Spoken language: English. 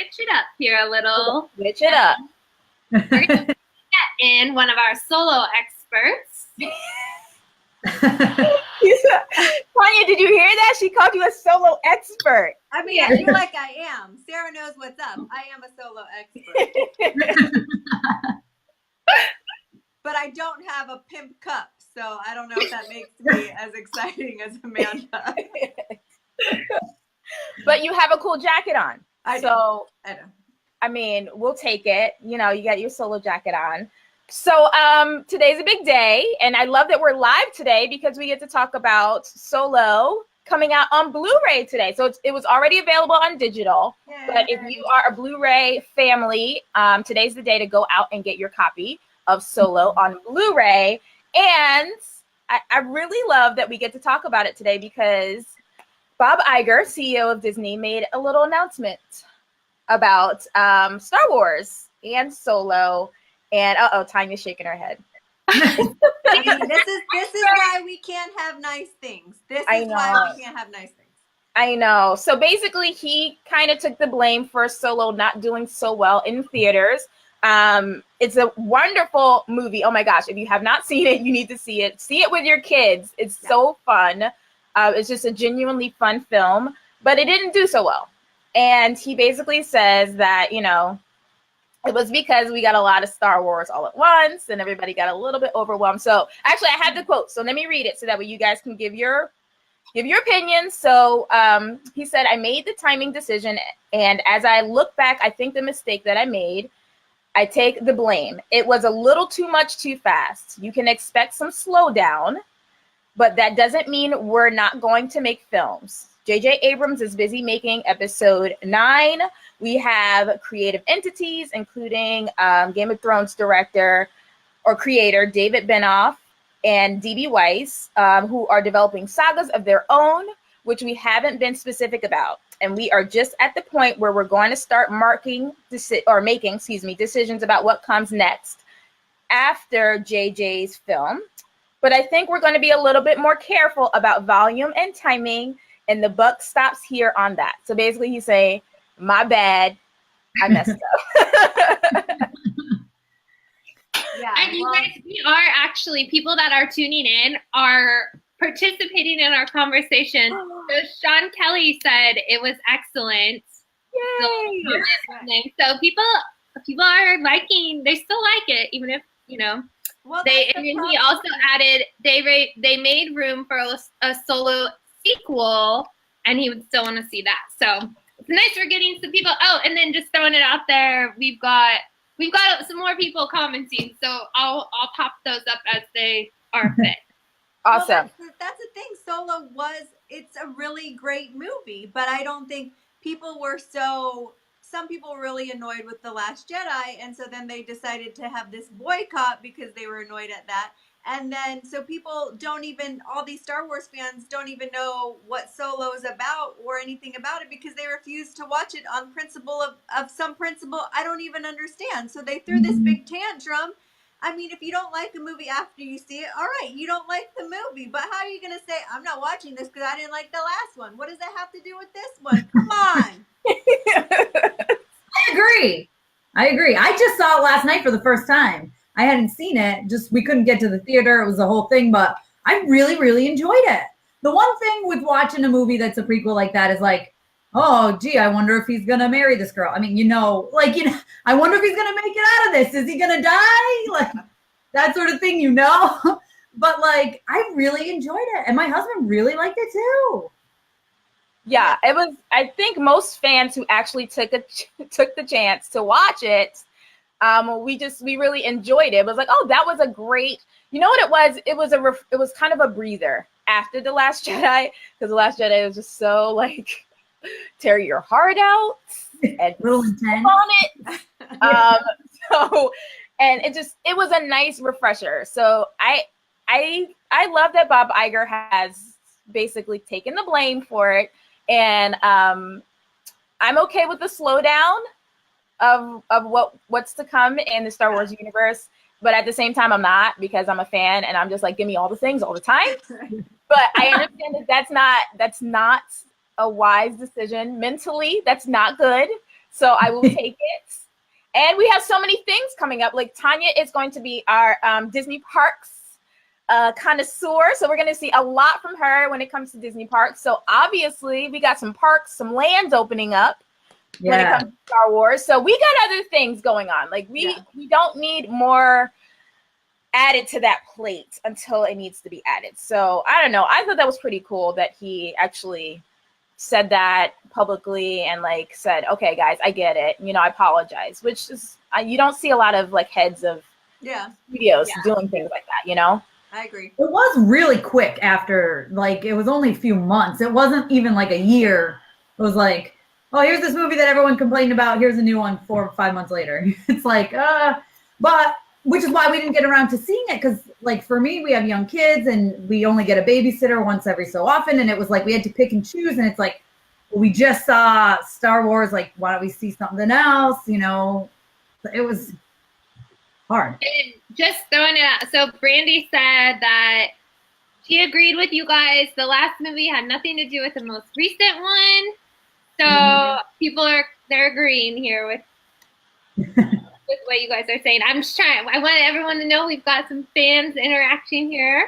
switch it up here a little. Switch it up. We're going to get in one of our solo experts. Tanya, did you hear that? She called you a solo expert. I mean, I feel like I am. Sarah knows what's up. I am a solo expert. But I don't have a pimp cup, so I don't know if that makes me as exciting as Amanda. But you have a cool jacket on. I know. I mean, we'll take it. You know, you got your solo jacket on. So today's a big day, and I love that we're live today because we get to talk about Solo coming out on Blu-ray today. So it was already available on digital, but if you are a Blu-ray family, today's the day to go out and get your copy of Solo on Blu-ray. And I really love that we get to talk about it today because Bob Iger, CEO of Disney, made a little announcement about Star Wars and Solo. And Tanya's shaking her head. This is why we can't have nice things. This is why we can't have nice things. I know. So basically, he kind of took the blame for Solo not doing so well in theaters. It's a wonderful movie. Oh my gosh! If you have not seen it, you need to see it. See it with your kids. It's so fun. It's just a genuinely fun film, but it didn't do so well. And he basically says that, you know, it was because we got a lot of Star Wars all at once and everybody got a little bit overwhelmed. So actually I have the quote. So let me read it so that way you guys can give your opinions. So he said, I made the timing decision. And as I look back, I think the mistake that I made, I take the blame. It was a little too much too fast. You can expect some slowdown, but that doesn't mean we're not going to make films. J.J. Abrams is busy making episode 9. We have creative entities, including Game of Thrones director or creator David Benioff and D.B. Weiss, who are developing sagas of their own, which we haven't been specific about. And we are just at the point where we're going to start making decisions about what comes next after JJ's film. But I think we're going to be a little bit more careful about volume and timing, and the buck stops here on that. So basically he's saying, my bad, I messed up. And you guys, we are actually, people that are tuning in are participating in our conversation. So Sean Kelly said it was excellent. Yay! So people are liking, they still like it, even if, you know, he also added they made room for a Solo sequel, and he would still want to see that. So it's nice we're getting some people. Oh, and then just throwing it out there, we've got some more people commenting, so I'll pop those up as they are fit. Awesome. Well, that's the thing. Solo it's a really great movie, but I don't think some people were really annoyed with The Last Jedi, and so then they decided to have this boycott because they were annoyed at that. And then, so people all these Star Wars fans don't even know what Solo is about or anything about it because they refuse to watch it on principle of some principle I don't even understand. So they threw this big tantrum. I mean, if you don't like a movie after you see it, all right, you don't like the movie. But how are you going to say, I'm not watching this because I didn't like the last one? What does that have to do with this one? Come on. I agree. I just saw it last night for the first time. I hadn't seen it. Just we couldn't get to the theater. It was the whole thing, but I really, really enjoyed it. The one thing with watching a movie that's a prequel like that is like, oh, gee, I wonder if he's going to marry this girl. I mean, I wonder if he's going to make it out of this. Is he going to die? Like that sort of thing, But like, I really enjoyed it. And my husband really liked it too. Yeah, it was, I think most fans who actually took the chance to watch it, we really enjoyed it. It was like, oh, that was a great, you know what it was? It was kind of a breather after The Last Jedi, because The Last Jedi was just so like, tear your heart out and little intense on it. And it was a nice refresher. So I love that Bob Iger has basically taken the blame for it. And I'm okay with the slowdown of what's to come in the Star Wars universe, but at the same time I'm not, because I'm a fan and I'm just like, give me all the things all the time. But I understand that that's not a wise decision mentally. That's not good. So I will take it. And we have so many things coming up. Like Tanya is going to be our Disney parks connoisseur. So we're going to see a lot from her when it comes to Disney parks. So obviously we got some parks, some lands opening up when it comes to Star Wars. So we got other things going on. Like we don't need more added to that plate until it needs to be added. So I don't know. I thought that was pretty cool that he actually said that publicly and like said, okay, guys, I get it. You know, I apologize, which is, you don't see a lot of like heads of studios doing things like that, you know? I agree. It was really quick after, like, it was only a few months. It wasn't even like a year. It was like, oh, here's this movie that everyone complained about. Here's a new one 4 or 5 months later. It's like, but which is why we didn't get around to seeing it. Cause like for me, we have young kids and we only get a babysitter once every so often. And it was like, we had to pick and choose. And it's like, well, we just saw Star Wars. Like, why don't we see something else? You know, it was hard. And just throwing it out. So Brandy said that she agreed with you guys. The last movie had nothing to do with the most recent one. So they're agreeing here with what you guys are saying. I'm just trying. I want everyone to know we've got some fans interacting here.